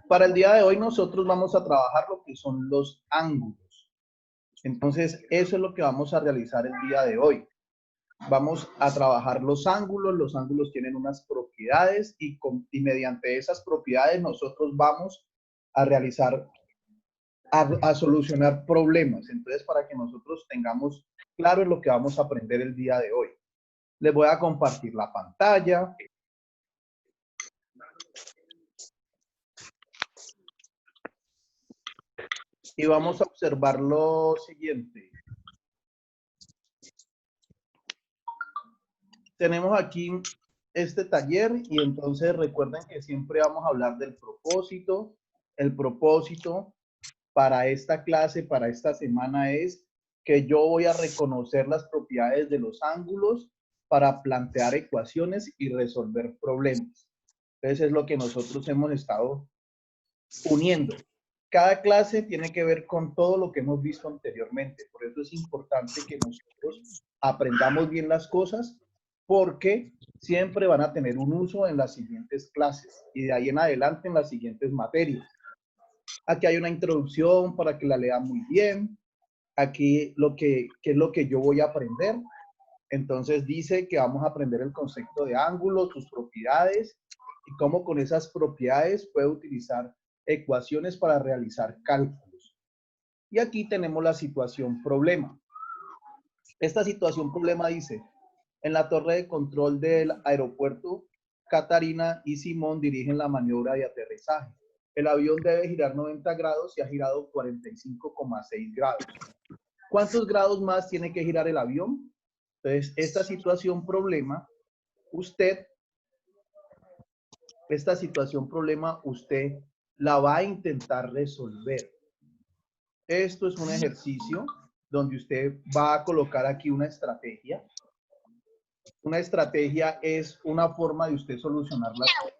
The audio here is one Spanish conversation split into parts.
Para el día de hoy nosotros vamos a trabajar lo que son los ángulos. Entonces, eso es lo que vamos a realizar el día de hoy. Vamos a trabajar los ángulos tienen unas propiedades y mediante esas propiedades nosotros vamos a realizar, a solucionar problemas. Entonces, para que nosotros tengamos claro lo que vamos a aprender el día de hoy. Les voy a compartir la pantalla. Y vamos a observar lo siguiente. Tenemos aquí este taller y entonces recuerden que siempre vamos a hablar del propósito. El propósito para esta clase, para esta semana es que yo voy a reconocer las propiedades de los ángulos para plantear ecuaciones y resolver problemas. Entonces es lo que nosotros hemos estado uniendo. Cada clase tiene que ver con todo lo que hemos visto anteriormente. Por eso es importante que nosotros aprendamos bien las cosas, porque siempre van a tener un uso en las siguientes clases y de ahí en adelante en las siguientes materias. Aquí hay una introducción para que la lean muy bien. Aquí qué es lo que yo voy a aprender. Entonces dice que vamos a aprender el concepto de ángulo, sus propiedades y cómo con esas propiedades puede utilizar ecuaciones para realizar cálculos. Y aquí tenemos la situación problema. Esta situación problema dice, en la torre de control del aeropuerto, Catarina y Simón dirigen la maniobra de aterrizaje. El avión debe girar 90 grados y ha girado 45,6 grados. ¿Cuántos grados más tiene que girar el avión? Entonces, esta situación problema, usted la va a intentar resolver. Esto es un ejercicio donde usted va a colocar aquí una estrategia. Una estrategia es una forma de usted solucionar las cosas.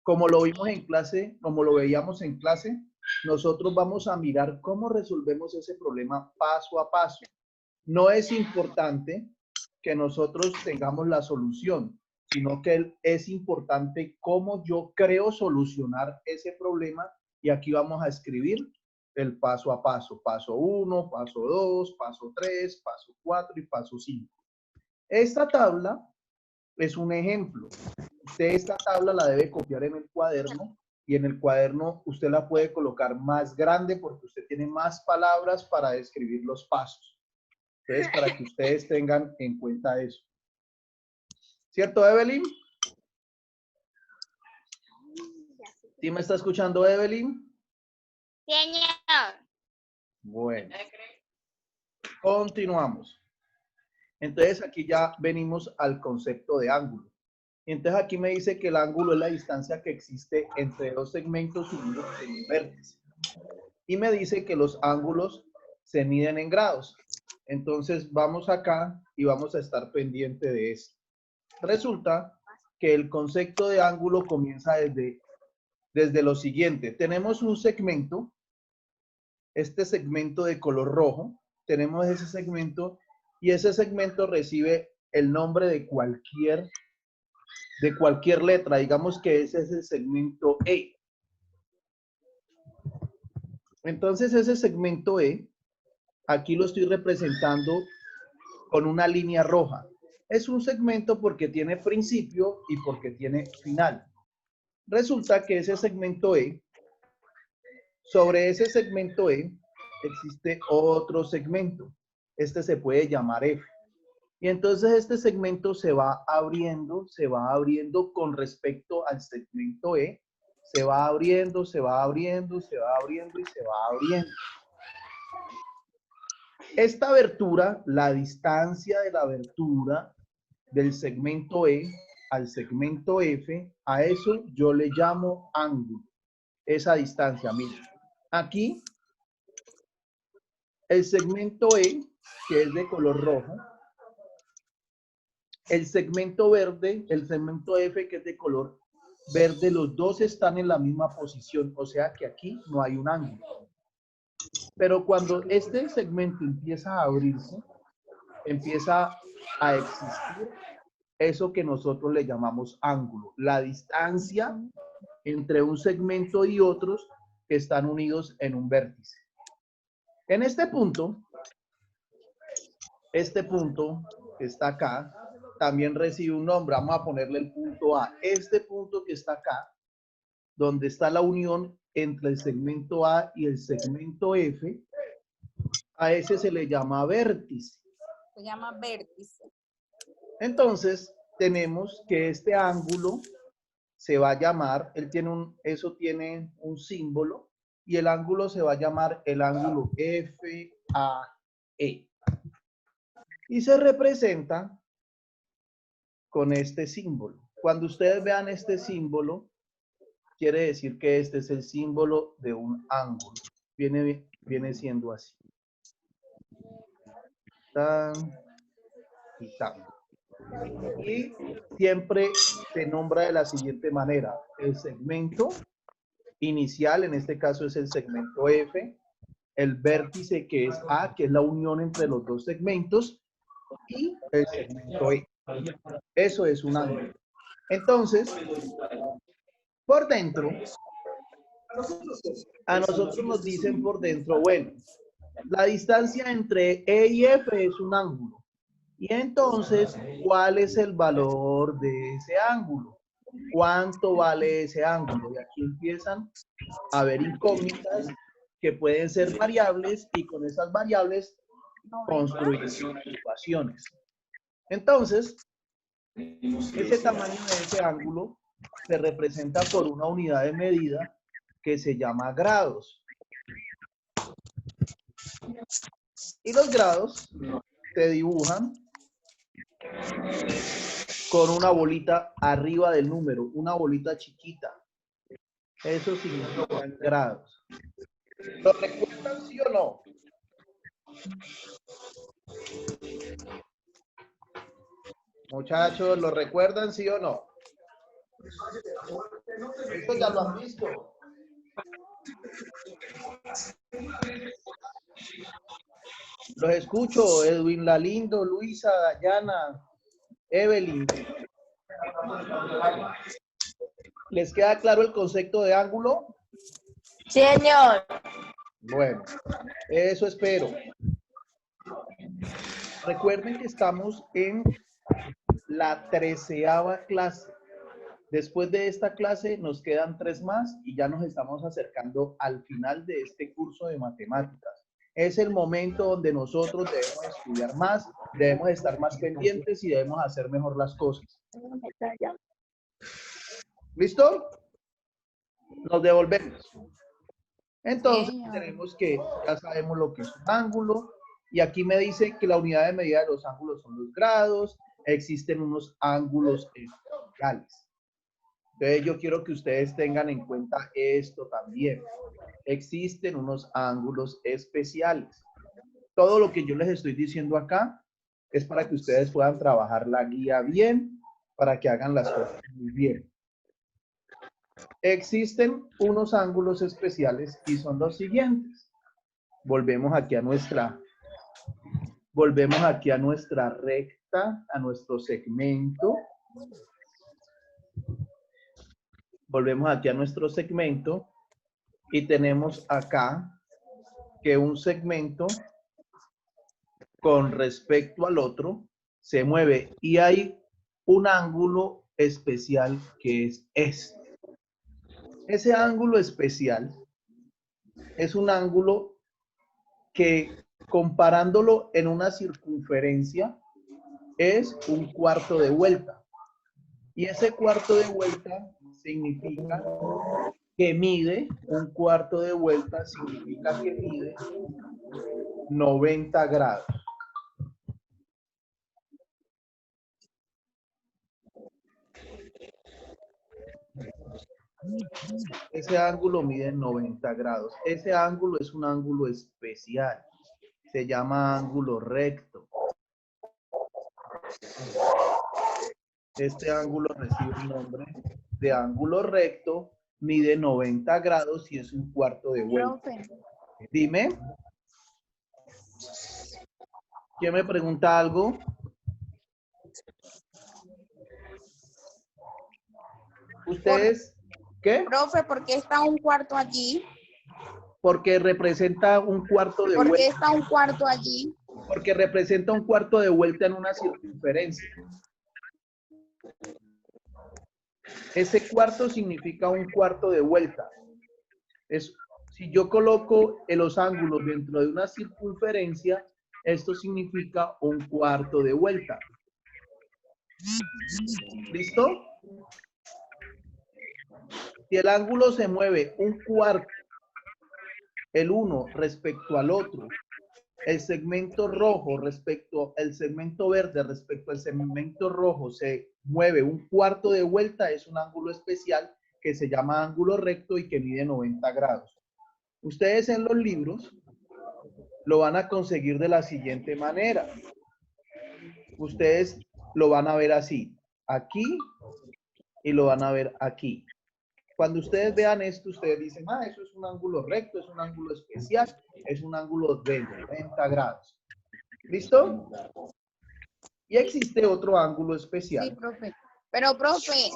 Como lo vimos en clase, como lo veíamos en clase, nosotros vamos a mirar cómo resolvemos ese problema paso a paso. No es importante que nosotros tengamos la solución, sino que es importante cómo yo creo solucionar ese problema, y aquí vamos a escribir el paso a paso. Paso 1, paso 2, paso 3, paso 4 y paso 5. Esta tabla es un ejemplo. Usted esta tabla la debe copiar en el cuaderno y en el cuaderno usted la puede colocar más grande porque usted tiene más palabras para describir los pasos. Entonces, para que ustedes tengan en cuenta eso. ¿Cierto, Evelyn? ¿Sí me está escuchando, Evelyn? Señor. Bueno. Continuamos. Entonces, aquí ya venimos al concepto de ángulo. Entonces, aquí me dice que el ángulo es la distancia que existe entre dos segmentos unidos en un vértice. Y me dice que los ángulos se miden en grados. Entonces, vamos acá y vamos a estar pendiente de esto. Resulta que el concepto de ángulo comienza desde lo siguiente. Tenemos un segmento, este segmento de color rojo, tenemos ese segmento y ese segmento recibe el nombre de cualquier letra. Digamos que ese es el segmento E. Entonces ese segmento E, aquí lo estoy representando con una línea roja. Es un segmento porque tiene principio y porque tiene final. Resulta que ese segmento E, sobre ese segmento E, existe otro segmento. Este se puede llamar F. Y entonces este segmento se va abriendo con respecto al segmento E. Se va abriendo, se va abriendo, se va abriendo y se va abriendo. Esta abertura, la distancia de la abertura del segmento E al segmento F, a eso yo le llamo ángulo. Esa distancia, miren. Aquí, el segmento E, que es de color rojo, el segmento verde, el segmento F, que es de color verde, los dos están en la misma posición, o sea que aquí no hay un ángulo. Pero cuando este segmento empieza a abrirse, empieza a existir eso que nosotros le llamamos ángulo, la distancia entre un segmento y otros que están unidos en un vértice. En este punto que está acá, también recibe un nombre. Vamos a ponerle el punto A. Este punto que está acá, donde está la unión entre el segmento A y el segmento F, a ese se le llama vértice. Se llama vértice. Entonces, tenemos que este ángulo se va a llamar, eso tiene un símbolo, y el ángulo se va a llamar el ángulo FAE. Y se representa con este símbolo. Cuando ustedes vean este símbolo, quiere decir que este es el símbolo de un ángulo. Viene siendo así. Tan y tan. Y siempre se nombra de la siguiente manera. El segmento inicial, en este caso es el segmento F, el vértice que es A, que es la unión entre los dos segmentos, y el segmento E. Eso es un ángulo. Entonces, por dentro, a nosotros nos dicen por dentro, bueno, la distancia entre E y F es un ángulo. Y entonces, ¿cuál es el valor de ese ángulo? ¿Cuánto vale ese ángulo? Y aquí empiezan a haber incógnitas que pueden ser variables y con esas variables construir ecuaciones. Entonces, ese tamaño de ese ángulo se representa por una unidad de medida que se llama grados. Y los grados se dibujan con una bolita arriba del número, una bolita chiquita. Eso significa grados. ¿Lo recuerdan, sí o no? Muchachos, ¿lo recuerdan, sí o no? Esto ya lo han visto. Los escucho, Edwin Lalindo, Luisa, Dayana, Evelyn. ¿Les queda claro el concepto de ángulo? Señor. Bueno, eso espero. Recuerden que estamos en la 13ª clase. Después de esta clase nos quedan 3 más y ya nos estamos acercando al final de este curso de matemáticas. Es el momento donde nosotros debemos estudiar más, debemos estar más pendientes y debemos hacer mejor las cosas. ¿Listo? Nos devolvemos. Entonces tenemos que, ya sabemos lo que es un ángulo, y aquí me dice que la unidad de medida de los ángulos son los grados, existen unos ángulos especiales. Entonces yo quiero que ustedes tengan en cuenta esto también. Existen unos ángulos especiales. Todo lo que yo les estoy diciendo acá es para que ustedes puedan trabajar la guía bien, para que hagan las cosas muy bien. Existen unos ángulos especiales y son los siguientes. Volvemos aquí a nuestra recta, a nuestro segmento. Volvemos aquí a nuestro segmento y tenemos acá que un segmento con respecto al otro se mueve y hay un ángulo especial que es este. Ese ángulo especial es un ángulo que, comparándolo en una circunferencia, es un cuarto de vuelta. Y ese cuarto de vuelta significa que mide, un cuarto de vuelta significa que mide 90 grados. Ese ángulo mide 90 grados. Ese ángulo es un ángulo especial. Se llama ángulo recto. Este ángulo recibe el nombre de ángulo recto, mide 90 grados y es un cuarto de vuelta. Dime. ¿Quién me pregunta algo? ¿Ustedes qué? Profe, ¿por qué está un cuarto allí? Porque representa un cuarto de ¿Por qué vuelta. está un cuarto allí? Porque representa un cuarto de vuelta en una circunferencia. Ese cuarto significa un cuarto de vuelta. Si yo coloco los ángulos dentro de una circunferencia, esto significa un cuarto de vuelta. ¿Listo? Si el ángulo se mueve un cuarto, el uno respecto al otro, el segmento rojo respecto al segmento verde respecto al segmento rojo se mueve un cuarto de vuelta, es un ángulo especial que se llama ángulo recto y que mide 90 grados. Ustedes en los libros lo van a conseguir de la siguiente manera. Ustedes lo van a ver así, aquí y lo van a ver aquí. Cuando ustedes vean esto, ustedes dicen, ah, eso es un ángulo recto, es un ángulo especial, es un ángulo de 90 grados. ¿Listo? Y existe otro ángulo Sí, especial. profe. Pero, profe,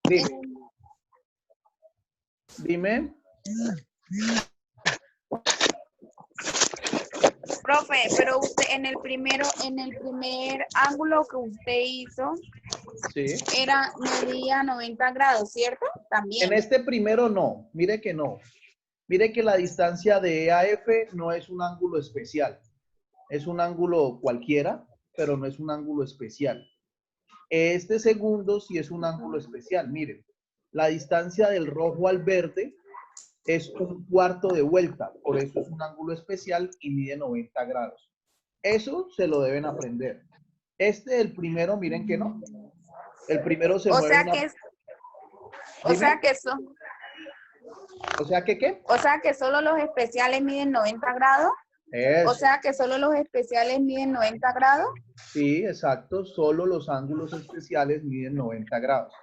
Dime. Dime. profe, pero usted en el primer ángulo que usted hizo, Sí. medía 90 grados, ¿cierto? También. En este primero no. Mire que no. Mire que la distancia de E a F no es un ángulo especial. Es un ángulo cualquiera, pero no es un ángulo especial. Este segundo sí es un ángulo especial. Miren, la distancia del rojo al verde es un cuarto de vuelta. Por eso es un ángulo especial y mide 90 grados. Eso se lo deben aprender. El primero, miren que no. El primero se O mueve sea una... que es, o Dime. sea que eso, O sea que, ¿qué? o sea que solo los especiales miden 90 grados. Eso. O sea que solo los especiales miden 90 grados. Sí, exacto. Solo los ángulos especiales miden 90 grados.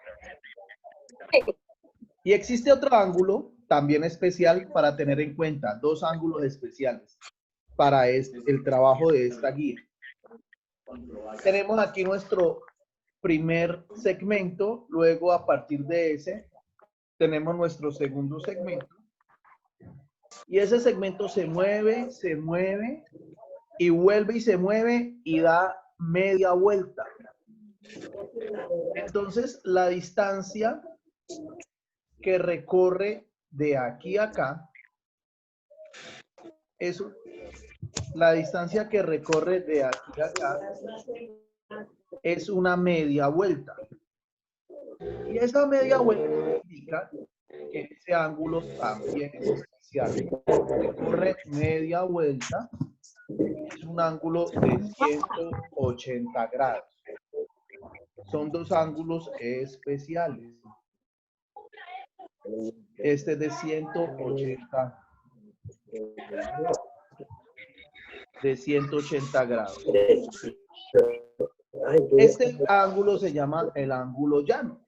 Y existe otro ángulo también especial para tener en cuenta, dos ángulos especiales para el trabajo de esta guía. Tenemos aquí nuestro primer segmento, luego a partir de ese tenemos nuestro segundo segmento. Y ese segmento se mueve y vuelve y se mueve y da media vuelta. Entonces, la distancia que recorre de aquí a acá es la distancia que recorre de aquí a acá es una media vuelta. Y esa media vuelta indica que ese ángulo también es especial. Recorre media vuelta, es un ángulo de 180 grados. Son dos ángulos especiales. Este es de 180 grados. Este ángulo se llama el ángulo llano.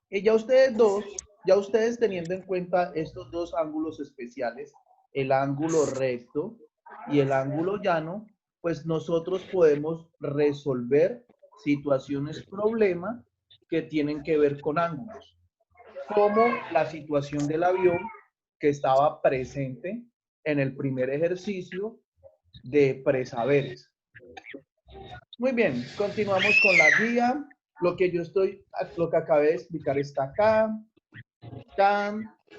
Y ya ustedes teniendo en cuenta estos dos ángulos especiales, el ángulo recto y el ángulo llano, pues nosotros podemos resolver situaciones, problema que tienen que ver con ángulos, como la situación del avión que estaba presente en el primer ejercicio de presaberes. Muy bien, continuamos con la guía. Lo que acabé de explicar está acá,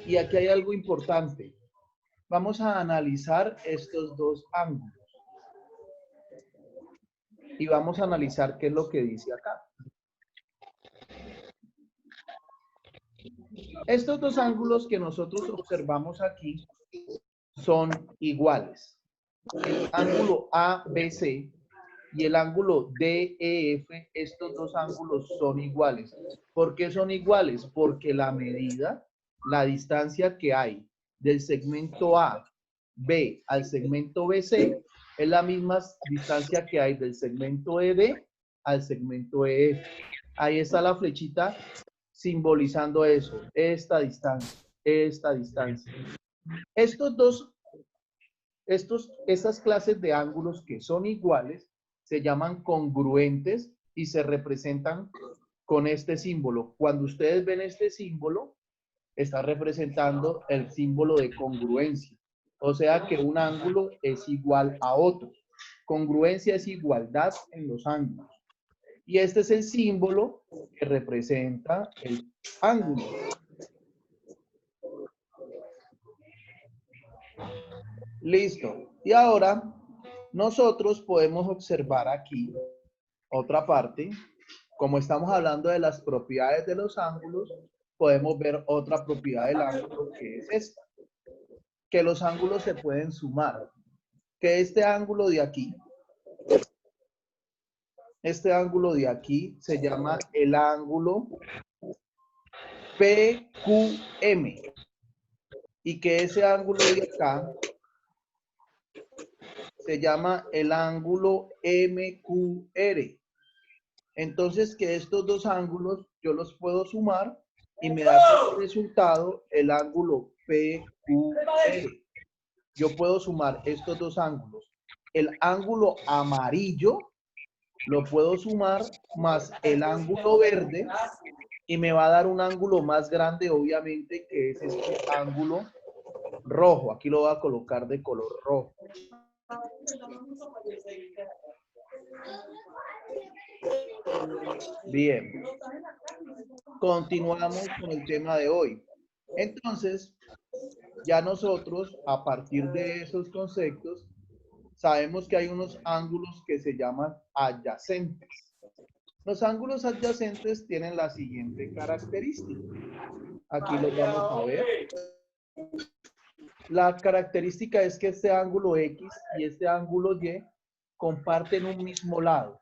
y aquí hay algo importante. Vamos a analizar estos dos ángulos. Y vamos a analizar qué es lo que dice acá. Estos dos ángulos que nosotros observamos aquí son iguales. El ángulo ABC y el ángulo DEF, estos dos ángulos son iguales. ¿Por qué son iguales? Porque la medida, la distancia que hay del segmento A, B al segmento BC es la misma distancia que hay del segmento ED al segmento EF. Ahí está la flechita simbolizando eso, esta distancia, esta distancia. Estas clases de ángulos que son iguales se llaman congruentes y se representan con este símbolo. Cuando ustedes ven este símbolo, está representando el símbolo de congruencia. O sea que un ángulo es igual a otro. Congruencia es igualdad en los ángulos. Y este es el símbolo que representa el ángulo. Listo. Y ahora nosotros podemos observar aquí otra parte. Como estamos hablando de las propiedades de los ángulos, podemos ver otra propiedad del ángulo que es esta. Que los ángulos se pueden sumar. Que este ángulo de aquí se llama el ángulo PQM. Y que ese ángulo de acá se llama el ángulo MQR. Entonces, que estos dos ángulos yo los puedo sumar y me da como resultado el ángulo PQR. Yo puedo sumar estos dos ángulos. El ángulo amarillo lo puedo sumar más el ángulo verde y me va a dar un ángulo más grande, obviamente, que es este ángulo rojo. Aquí lo voy a colocar de color rojo. Bien. Continuamos con el tema de hoy. Entonces, ya nosotros, a partir de esos conceptos, sabemos que hay unos ángulos que se llaman adyacentes. Los ángulos adyacentes tienen la siguiente característica. Aquí lo vamos a ver. La característica es que este ángulo X y este ángulo Y comparten un mismo lado.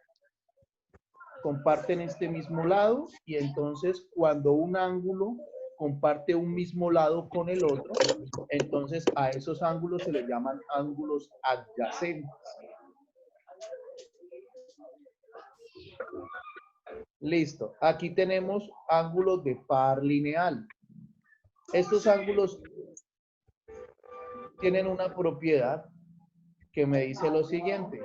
Comparten este mismo lado y entonces cuando un ángulo comparte un mismo lado con el otro, entonces a esos ángulos se les llaman ángulos adyacentes. Listo. Aquí tenemos ángulos de par lineal. Estos ángulos tienen una propiedad que me dice lo siguiente.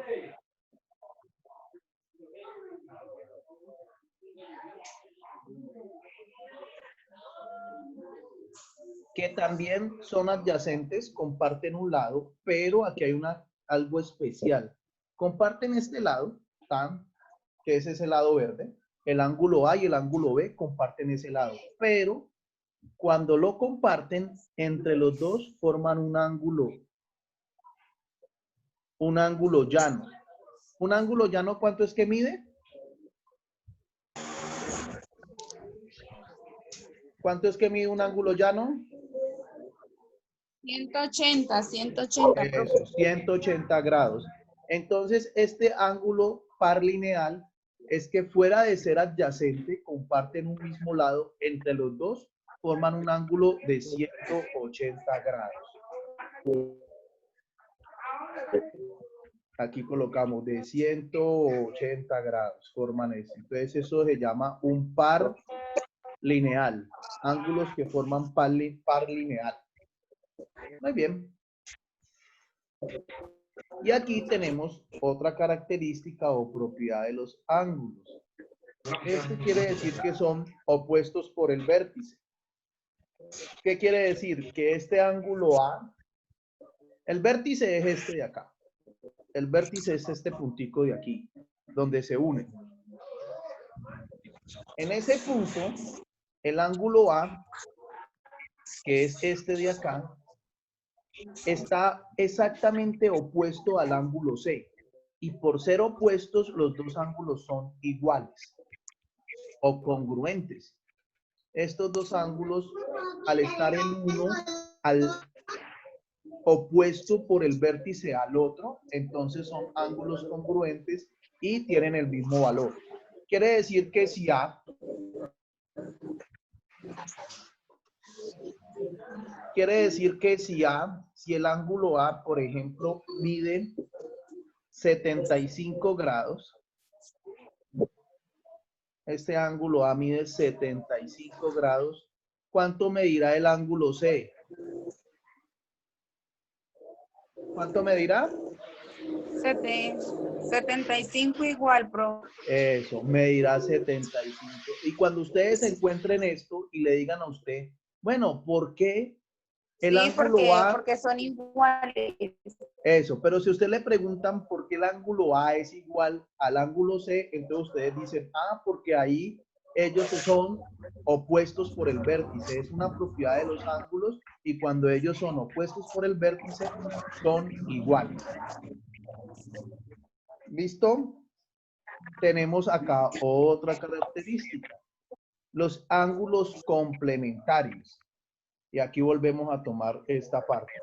Que también son adyacentes, comparten un lado, pero aquí hay algo especial. Comparten este lado, tan, que es ese lado verde, el ángulo A y el ángulo B comparten ese lado, pero cuando lo comparten, entre los dos forman un ángulo llano. ¿Un ángulo llano cuánto es que mide? ¿Cuánto es que mide un ángulo llano? 180. Eso, 180 grados. Entonces, este ángulo par lineal es que fuera de ser adyacente, comparten un mismo lado, entre los dos forman un ángulo de 180 grados. Aquí colocamos de 180 grados, forman eso. Entonces, eso se llama un par lineal. Ángulos que forman par lineal. Muy bien. Y aquí tenemos otra característica o propiedad de los ángulos. Esto quiere decir que son opuestos por el vértice. ¿Qué quiere decir? Que este ángulo A, el vértice es este de acá. El vértice es este puntico de aquí, donde se unen. En ese punto, el ángulo A, que es este de acá, está exactamente opuesto al ángulo C. Y por ser opuestos, los dos ángulos son iguales o congruentes. Estos dos ángulos, al estar en uno, al opuesto por el vértice al otro, entonces son ángulos congruentes y tienen el mismo valor. Quiere decir que si A si el ángulo A, por ejemplo, mide 75 grados, este ángulo A mide 75 grados, ¿cuánto medirá el ángulo C? ¿Cuánto medirá? 75 igual, pro. Eso, medirá 75. Y cuando ustedes encuentren esto y le digan a usted, bueno, ¿por qué el Sí, ángulo A? porque son iguales. Eso, pero si usted le preguntan por qué el ángulo A es igual al ángulo C, entonces ustedes dicen, ah, porque ahí ellos son opuestos por el vértice. Es una propiedad de los ángulos y cuando ellos son opuestos por el vértice, son iguales. ¿Listo? Tenemos acá otra característica. Los ángulos complementarios. Y aquí volvemos a tomar esta parte.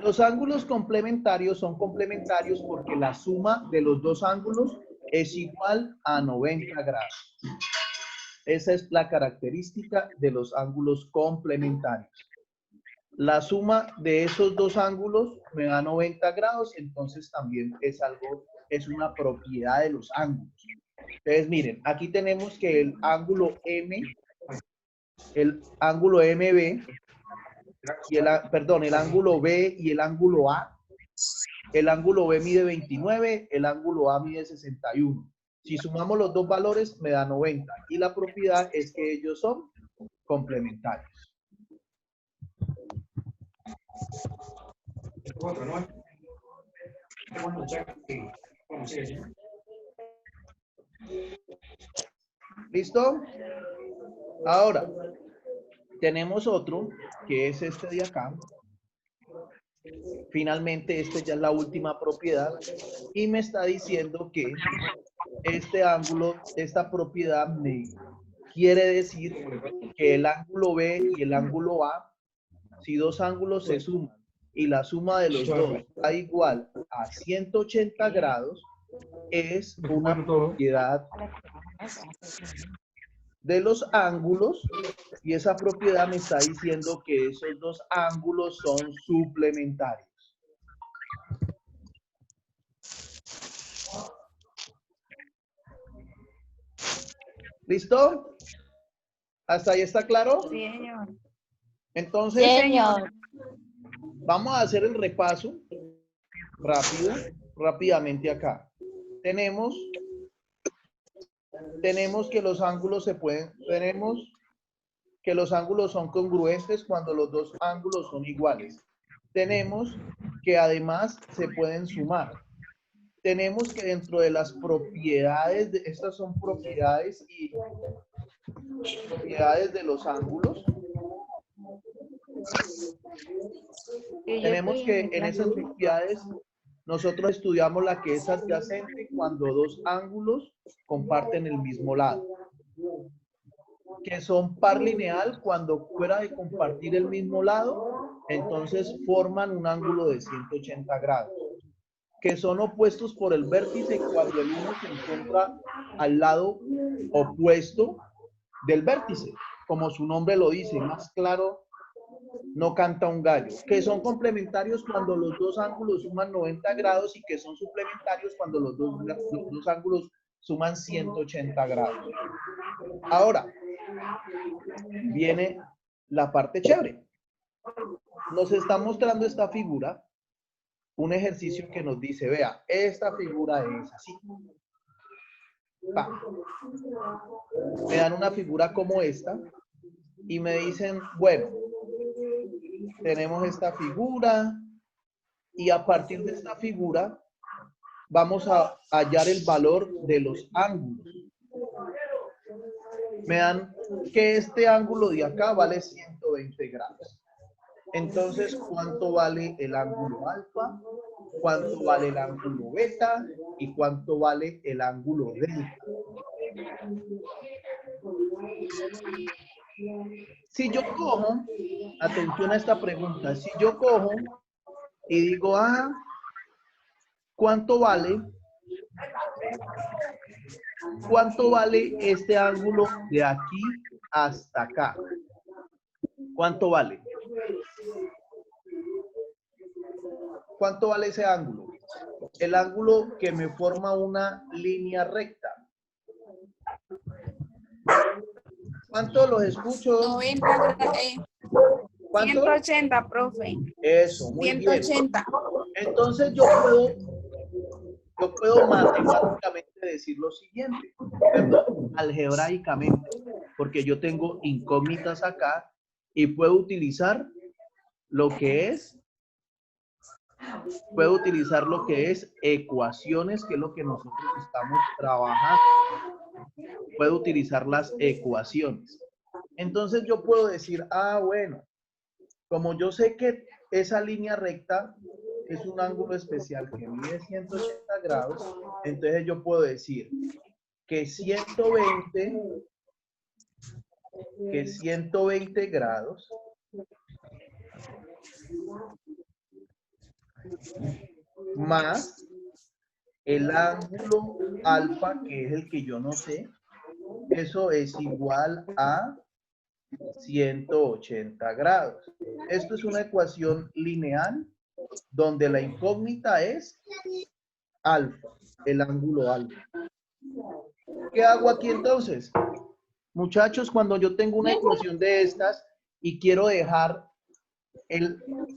Los ángulos complementarios son complementarios porque la suma de los dos ángulos es igual a 90 grados. Esa es la característica de los ángulos complementarios. La suma de esos dos ángulos me da 90 grados, entonces también es una propiedad de los ángulos. Entonces, miren, aquí tenemos que el ángulo MB, y el ángulo B y el ángulo A. El ángulo B mide 29, el ángulo A mide 61. Si sumamos los dos valores, me da 90. Y la propiedad es que ellos son complementarios. ¿Listo? Ahora, tenemos otro, que es este de acá. Finalmente, esta ya es la última propiedad. Y me está diciendo que este ángulo, esta propiedad me quiere decir que el ángulo B y el ángulo A, si dos ángulos se suman y la suma de los dos da igual a 180 grados, es una propiedad de los ángulos y esa propiedad me está diciendo que esos dos ángulos son suplementarios. ¿Listo? ¿Hasta ahí está claro? Sí, señor. Entonces, Sí, señor. vamos a hacer el repaso rápidamente acá. Tenemos que los ángulos que los ángulos son congruentes cuando los dos ángulos son iguales. Tenemos que además se pueden sumar. Tenemos que dentro de las propiedades, estas son propiedades de los ángulos. Tenemos que en esas propiedades nosotros estudiamos la que es adyacente cuando dos ángulos comparten el mismo lado. Que son par lineal cuando fuera de compartir el mismo lado, entonces forman un ángulo de 180 grados. Que son opuestos por el vértice cuando el uno se encuentra al lado opuesto del vértice. Como su nombre lo dice, más claro no canta un gallo. Que son complementarios cuando los dos ángulos suman 90 grados y que son suplementarios cuando los dos ángulos suman 180 grados. Ahora, viene la parte chévere. Nos está mostrando esta figura, un ejercicio que nos dice, vea, esta figura es así. Me dan una figura como esta y me dicen, bueno, tenemos esta figura y a partir de esta figura vamos a hallar el valor de los ángulos. Me dan que este ángulo de acá vale 120 grados. Entonces, ¿cuánto vale el ángulo alfa? ¿Cuánto vale el ángulo beta? ¿Y cuánto vale el ángulo delta? Si yo cojo, atención a esta pregunta, si yo cojo y digo, ¿cuánto vale este ángulo de aquí hasta acá? ¿Cuánto vale? ¿Cuánto vale ese ángulo? El ángulo que me forma una línea recta. ¿Cuánto los escucho? 90 grados. ¿Cuánto? 180, profe. Eso, muy bien. 180. Entonces yo puedo matemáticamente decir lo siguiente, perdón, algebraicamente, porque yo tengo incógnitas acá y puedo utilizar lo que es ecuaciones, que es lo que nosotros estamos trabajando. Puedo utilizar las ecuaciones. Entonces yo puedo decir, bueno, como yo sé que esa línea recta es un ángulo especial que mide 180 grados, entonces yo puedo decir que 120 grados más el ángulo alfa, que es el que yo no sé, eso es igual a 180 grados. Esto es una ecuación lineal donde la incógnita es alfa, el ángulo alfa. ¿Qué hago aquí entonces? Muchachos, cuando yo tengo una ecuación de estas y quiero dejar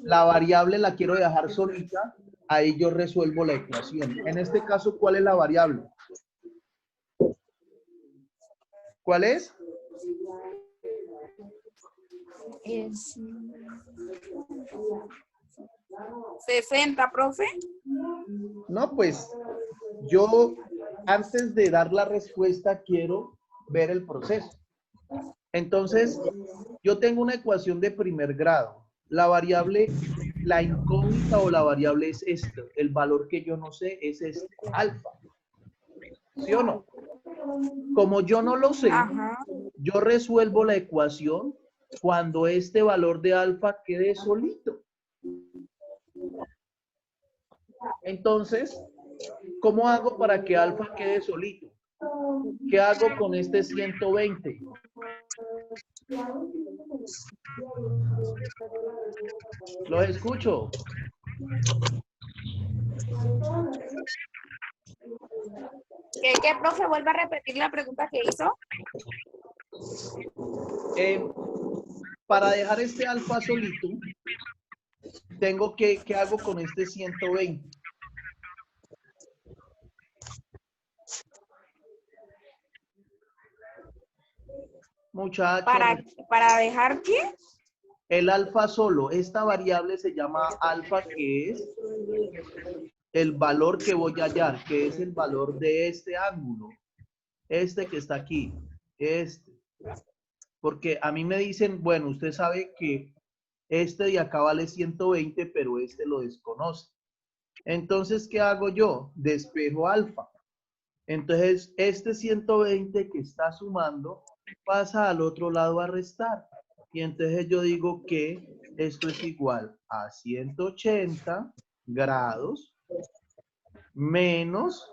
la variable, la quiero dejar solita, ahí yo resuelvo la ecuación. En este caso, ¿cuál es la variable? ¿Cuál es? Es 60, profe. No, pues yo antes de dar la respuesta quiero ver el proceso. Entonces, yo tengo una ecuación de primer grado. La variable, la incógnita o la variable es esta. El valor que yo no sé es este, alfa. ¿Sí o no? Como yo no lo sé, Ajá. yo resuelvo la ecuación cuando este valor de alfa quede solito. Entonces, ¿cómo hago para que alfa quede solito? ¿Qué hago con este 120? Los escucho. ¿Qué, profe? Vuelva a repetir la pregunta que hizo. Para dejar este alfa solito, ¿qué hago con este 120? Muchachos. ¿Para dejar qué? El alfa solo. Esta variable se llama alfa, que es el valor que voy a hallar, que es el valor de este ángulo. Este que está aquí. Este. Porque a mí me dicen, bueno, usted sabe que este de acá vale 120, pero este lo desconoce. Entonces, ¿qué hago yo? Despejo alfa. Entonces, este 120 que está sumando pasa al otro lado a restar. Y entonces yo digo que esto es igual a 180 grados menos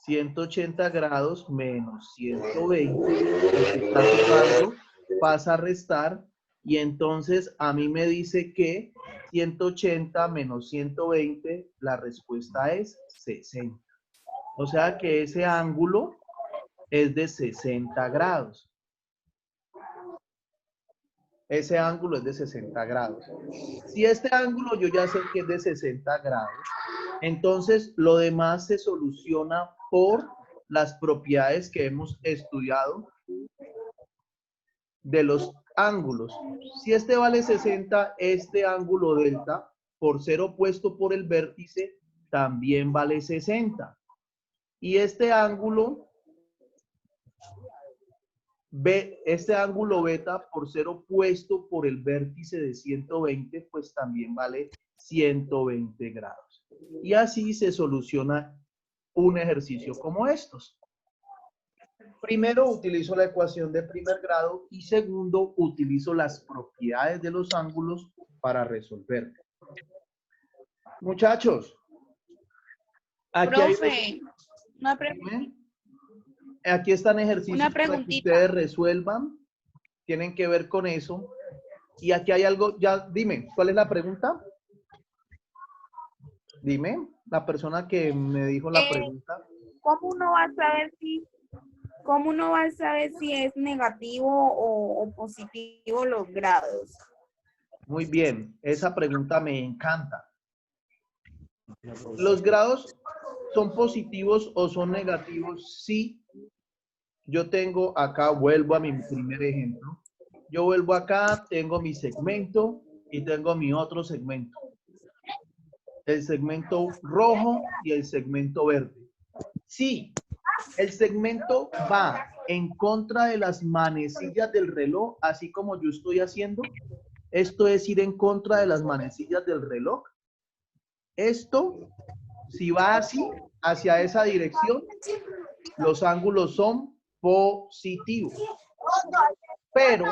180 grados menos 120, que está sumando, pasa a restar, y entonces a mí me dice que 180 menos 120, la respuesta es 60. O sea que ese ángulo es de 60 grados. Ese ángulo es de 60 grados. Si este ángulo yo ya sé que es de 60 grados, entonces lo demás se soluciona por las propiedades que hemos estudiado de los ángulos. Si este vale 60, este ángulo delta, por ser opuesto por el vértice, también vale 60. Y este ángulo beta, por ser opuesto por el vértice de 120, pues también vale 120 grados. Y así se soluciona un ejercicio como estos. Primero, utilizo la ecuación de primer grado y segundo, utilizo las propiedades de los ángulos para resolver. Muchachos, aquí profe, una pregunta. Aquí están ejercicios Una para que preguntita. ustedes resuelvan. Tienen que ver con eso. Y aquí hay algo, ya dime, ¿cuál es la pregunta? Dime, la persona que me dijo la pregunta. ¿Cómo uno va a saber si ¿Cómo uno va a saber si es negativo o positivo los grados? Muy bien, esa pregunta me encanta. ¿Los grados son positivos o son negativos? Sí. Yo tengo acá, vuelvo a mi primer ejemplo. Yo vuelvo acá, tengo mi segmento y tengo mi otro segmento. El segmento rojo y el segmento verde. Sí, el segmento va en contra de las manecillas del reloj, así como yo estoy haciendo. Esto es ir en contra de las manecillas del reloj. Esto, si va así, hacia esa dirección, los ángulos son positivos. Pero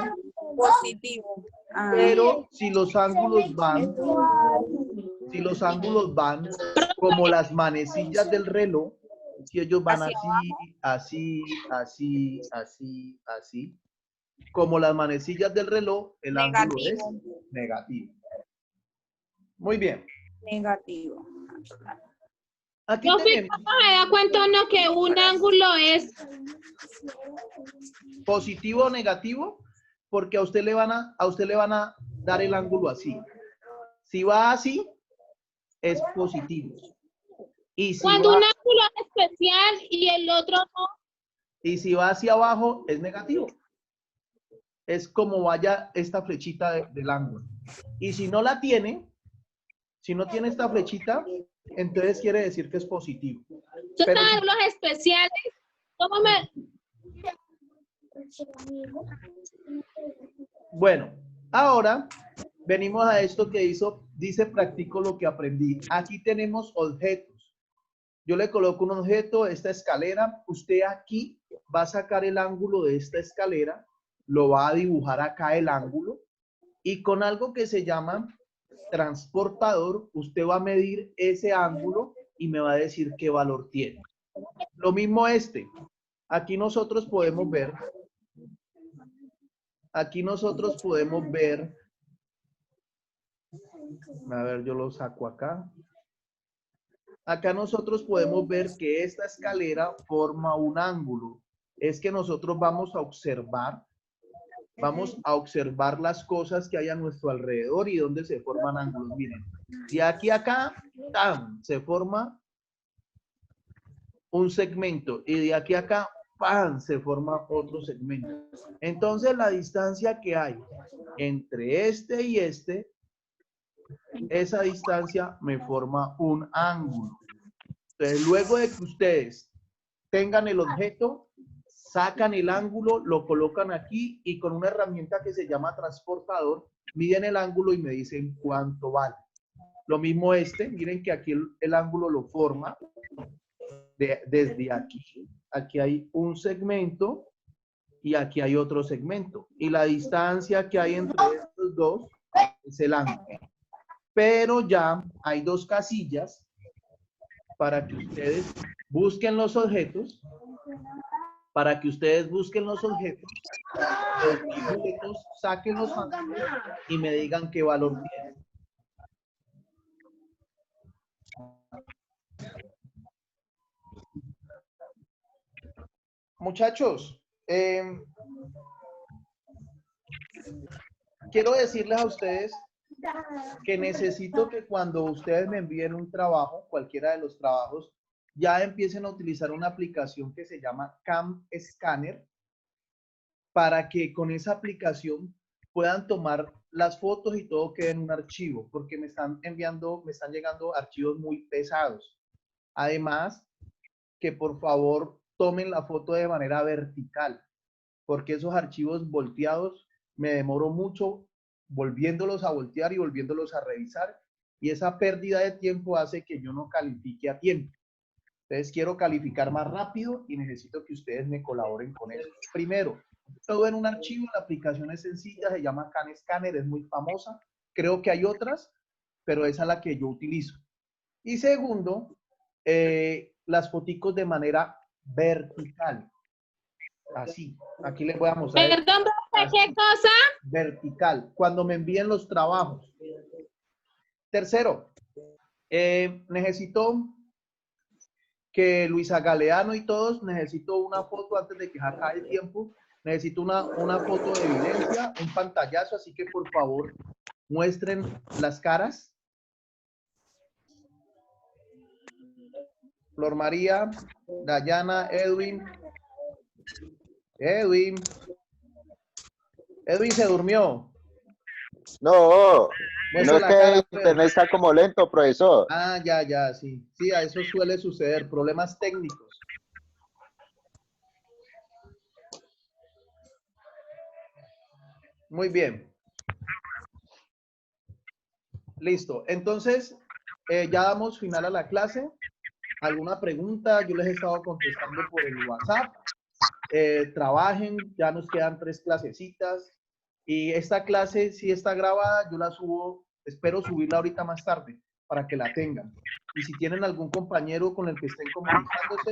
Positivo. Ah, Pero si los ángulos van como las manecillas del reloj, si ellos van hacia así, como las manecillas del reloj, el ángulo es negativo. negativo. Muy bien. Negativo. Aquí Yo fui tenemos ¿cómo me da cuenta uno que un ángulo es positivo o negativo, porque a usted le van a dar el ángulo así. Si va así, es positivo. Y si cuando va, un ángulo es especial y el otro no? y si va hacia abajo, es negativo. Es como vaya esta flechita del ángulo. Y si no la tiene, si no tiene esta flechita, entonces quiere decir que es positivo. Son Pero si- ángulos especiales. ¿Cómo me? bueno, ahora venimos a esto que dice practico lo que aprendí. Aquí tenemos objetos. Yo le coloco un objeto, esta escalera. Usted aquí va a sacar el ángulo de esta escalera, lo va a dibujar acá el ángulo y con algo que se llama transportador, usted va a medir ese ángulo y me va a decir qué valor tiene. Lo mismo este. Aquí nosotros podemos ver, a ver, yo lo saco acá. Acá nosotros podemos ver que esta escalera forma un ángulo. Es que nosotros vamos a observar las cosas que hay a nuestro alrededor y dónde se forman ángulos. Miren, de aquí a acá, ¡tam!, se forma un segmento y de aquí a acá, ¡pam!, se forma otro segmento. Entonces, la distancia que hay entre este y este, esa distancia me forma un ángulo. Entonces, luego de que ustedes tengan el objeto, sacan el ángulo, lo colocan aquí y con una herramienta que se llama transportador, miden el ángulo y me dicen cuánto vale. Lo mismo miren que aquí el ángulo lo forma desde aquí. Aquí hay un segmento y aquí hay otro segmento. Y la distancia que hay entre estos dos es el ángulo. Pero ya hay dos casillas para que ustedes busquen los objetos, saquen los ángulos y me digan qué valor tienen. Muchachos, quiero decirles a ustedes que necesito que cuando ustedes me envíen un trabajo, cualquiera de los trabajos, ya empiecen a utilizar una aplicación que se llama Cam Scanner para que con esa aplicación puedan tomar las fotos y todo quede en un archivo, porque me están llegando archivos muy pesados. Además, que por favor tomen la foto de manera vertical, porque esos archivos volteados me demoro mucho volviéndolos a voltear y volviéndolos a revisar, y esa pérdida de tiempo hace que yo no califique a tiempo. Entonces quiero calificar más rápido y necesito que ustedes me colaboren con eso. Primero, todo en un archivo, la aplicación es sencilla, se llama Cam Scanner, es muy famosa. Creo que hay otras, pero esa es la que yo utilizo. Y segundo, las foticos de manera vertical. Así, aquí les voy a mostrar. Perdón, profe, ¿qué cosa? Vertical, cuando me envíen los trabajos. Tercero, necesito que Luisa Galeano y todos, necesito una foto antes de que se acabe el tiempo. Necesito una foto de evidencia, un pantallazo, así que por favor muestren las caras. Flor María, Dayana, Edwin. Edwin se durmió. No, Muestra no es la que cara, el pues. internet está como lento, profesor. Ah, ya, sí. Sí, a eso suele suceder, problemas técnicos. Muy bien. Listo. Entonces, ya damos final a la clase. ¿Alguna pregunta? Yo les he estado contestando por el WhatsApp. Trabajen, ya nos quedan 3 clasecitas. Y esta clase, si está grabada, yo la subo, espero subirla ahorita más tarde para que la tengan. Y si tienen algún compañero con el que estén comunicándose,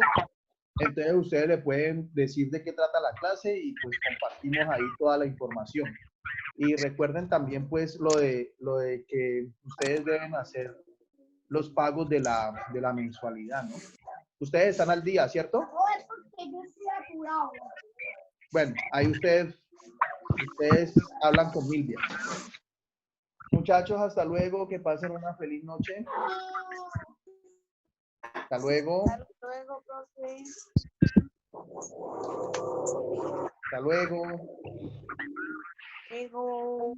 entonces ustedes le pueden decir de qué trata la clase y pues compartimos ahí toda la información. Y recuerden también pues lo de que ustedes deben hacer los pagos de la mensualidad, ¿no? Ustedes están al día, ¿cierto? Bueno, ahí ustedes hablan con Milvia. Muchachos, hasta luego, que pasen una feliz noche. Hasta luego. Hasta luego, profe. Hasta luego. Luego.